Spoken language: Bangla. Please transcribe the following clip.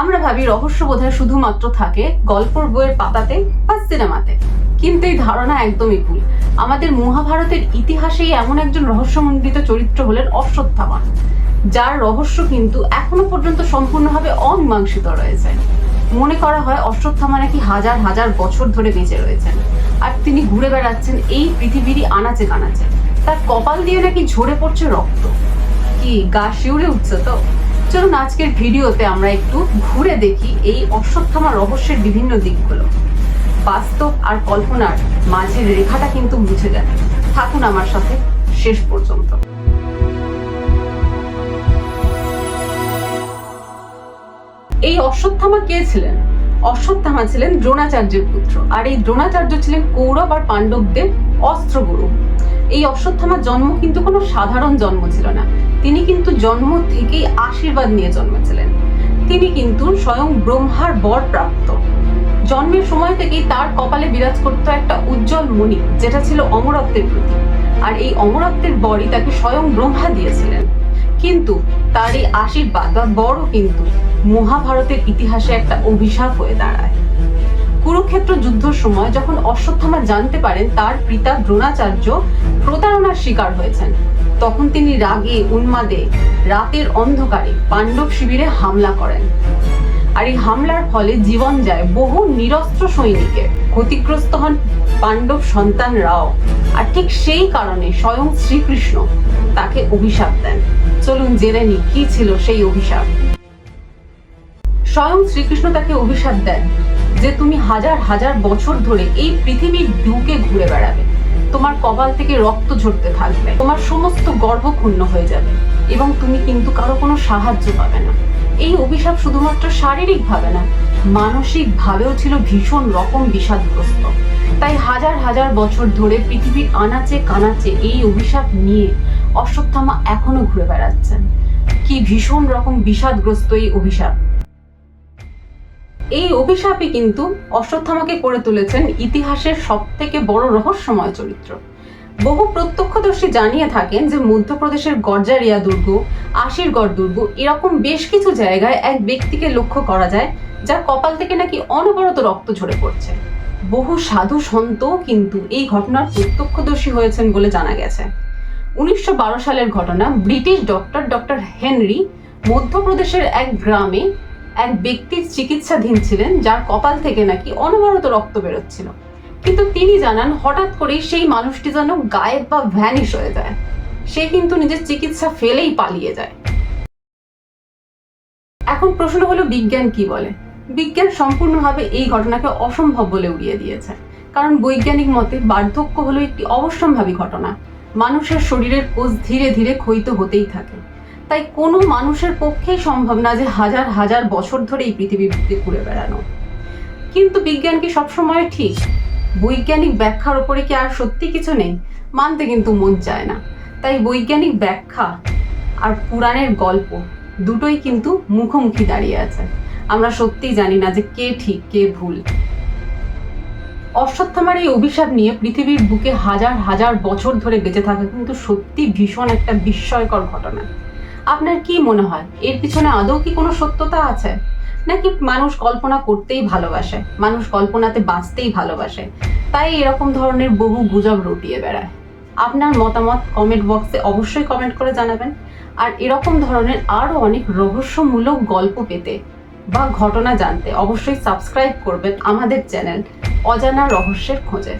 আমরা ভাবি রহস্য বোধহয় শুধুমাত্র থাকে গল্পের বইয়ের পাতাতে বা সিনেমাতে, কিন্তু এই ধারণা একদমই ভুল। আমাদের মহাভারতের ইতিহাসেই এমন একজন রহস্যমণ্ডিত চরিত্র হলেন অশ্বত্থামা, যার রহস্য কিন্তু এখনো পর্যন্ত সম্পূর্ণভাবে অমীমাংসিত রয়েছে। মনে করা হয় অশ্বত্থামা নাকি হাজার হাজার বছর ধরে বেঁচে রয়েছেন, আর তিনি ঘুরে বেড়াচ্ছেন এই পৃথিবীরই আনাচে কানাচে। তার কপাল দিয়ে নাকি ঝরে পড়ছে রক্ত। কি গা শিউরে উঠছে তো? চলুন আজকের ভিডিওতে আমরা একটু ঘুরে দেখি এই অশ্বত্থামা রহস্যের বিভিন্ন দিকগুলো। বাস্তব আর কল্পনার মাঝের রেখাটা কিন্তু মুছে যাবে। থাকুন আমার সাথে শেষ পর্যন্ত। এই অশ্বত্থামা কে ছিলেন? অশ্বত্থামা ছিলেন দ্রোণাচার্যের পুত্র, আর এই দ্রোণাচার্য ছিলেন কৌরব আর পাণ্ডবদের অস্ত্রগুরু। এই অশ্বত্থামার জন্ম কিন্তু কোনো সাধারণ জন্ম ছিল না। তিনি কিন্তু জন্ম থেকেই আশীর্বাদ নিয়ে জন্মেছিলেন। তিনি কিন্তু স্বয়ং ব্রহ্মার বর প্রাপ্ত। জন্মের সময় থেকেই তার কপালে বিরাজ করতো একটা উজ্জ্বল মণি, যেটা ছিল অমরত্বের প্রতীক। আর এই অমরত্বের বরই তাকে স্বয়ং ব্রহ্মা দিয়েছিলেন। কিন্তু তার এই আশীর্বাদ বা বরও কিন্তু মহাভারতের ইতিহাসে একটা অভিশাপ হয়ে দাঁড়ায়। কুরুক্ষেত্র যুদ্ধের সময় যখন অশ্বত্থামা জানতে পারেন তার পিতা দ্রোণাচার্য প্রতারণার শিকার হয়েছেন, তখন তিনি রাগে উন্মাদে রাতের অন্ধকারে পাণ্ডব শিবিরে হামলা করেন। আর এই হামলার ফলে জীবন যায় বহু নিরস্ত্র সৈনিকের, ক্ষতিগ্রস্ত হন পাণ্ডব সন্তানরাও। আর ঠিক সেই কারণে স্বয়ং শ্রীকৃষ্ণ তাকে অভিশাপ দেন। চলুন জেনে নিই কি ছিল সেই অভিশাপ। স্বয়ং শ্রীকৃষ্ণ তাকে অভিশাপ দেন যে তুমি হাজার হাজার বছর ধরে এই পৃথিবীর বুকে ঘুরে বেড়াবে, তোমার কপাল থেকে রক্ত ঝরতে থাকবে, তোমার সমস্ত গর্ব ক্ষুণ্ণ হয়ে যাবে, এবং তুমি কিন্তু কারো কোনো সাহায্য পাবে না। এই অভিশাপ শুধুমাত্র শারীরিক ভাবে না, মানসিক ভাবেও ছিল ভীষণ রকম বিষাদগ্রস্ত। তাই হাজার হাজার বছর ধরে পৃথিবীর আনাচে কানাচে এই অভিশাপ নিয়ে অশ্বত্থামা এখনো ঘুরে বেড়াচ্ছেন। কি ভীষণ রকম বিষাদগ্রস্ত এই অভিশাপ! এই অভিশাপই কিন্তু অশ্বত্থামাকে করে তুলেছেন ইতিহাসের সব থেকে বড় রহস্যময় চরিত্র। বহু প্রত্যক্ষদর্শী জানিয়ে থাকেন যে মধ্যপ্রদেশের গর্জারিয়া দুর্গ, আশিরগড় দুর্গ, এরকম বেশ কিছু জায়গায় এক ব্যক্তিকে লক্ষ্য করা যায় যার কপাল থেকে নাকি অনবরত রক্ত ঝরে পড়ছে। বহু সাধু সন্তও কিন্তু এই ঘটনার প্রত্যক্ষদর্শী হয়েছেন বলে জানা গেছে। 1912 সালের ঘটনা। ব্রিটিশ ডক্টর হেনরি মধ্যপ্রদেশের এক গ্রামে এক ব্যক্তির চিকিৎসাধীন ছিলেন, যার কপাল থেকে নাকি অনবরত রক্ত বেরোচ্ছিল। কিন্তু তিনি জানান হঠাৎ করেই সেই মানুষটি যেন গায়েব বা ভ্যানিশ হয়ে যায়। সে কিন্তু নিজের চিকিৎসা ফেলেই পালিয়ে যায়। এখন প্রশ্ন হলো, বিজ্ঞান কি বলে? বিজ্ঞান সম্পূর্ণভাবে এই ঘটনাকে অসম্ভব বলে উড়িয়ে দিয়েছে। কারণ বৈজ্ঞানিক মতে বার্ধক্য হলো একটি অবশ্যম্ভাবী ঘটনা। মানুষের শরীরের কোষ ধীরে ধীরে ক্ষয়িত হতেই থাকে। তাই কোনো মানুষের পক্ষেই সম্ভব না যে হাজার হাজার বছর ধরে এই পৃথিবীতে ঘুরে বেড়ানো। কিন্তু বিজ্ঞান কি সবসময় ঠিক? বৈজ্ঞানিক ব্যাখ্যার উপরে কি আর সত্যি কিছু নেই? মানতে কিন্তু মন চায় না। তাই বৈজ্ঞানিক ব্যাখ্যা আর পুরাণের গল্প দুটোই কিন্তু মুখোমুখি দাঁড়িয়ে আছে। আমরা সত্যিই জানি না যে কে ঠিক কে ভুল। অশ্বত্থামার এই অভিশাপ নিয়ে পৃথিবীর বুকে হাজার হাজার বছর ধরে বেঁচে থাকা কিন্তু সত্যি ভীষণ একটা বিস্ময়কর ঘটনা। আপনার কি মনে হয়, এর পিছনে আদৌ কি কোনো সত্যতা আছে, নাকি মানুষ কল্পনা করতেই ভালোবাসে, মানুষ কল্পনাতে বাঁচতেই ভালোবাসে, তাই এরকম ধরনের বহু গুজব রটিয়ে বেড়ায়? আপনার মতামত কমেন্ট বক্সে অবশ্যই কমেন্ট করে জানাবেন। আর এরকম ধরনের আরো অনেক রহস্যমূলক গল্প পেতে বা ঘটনা জানতে অবশ্যই সাবস্ক্রাইব করবেন আমাদের চ্যানেল অজানা রহস্যের খোঁজে।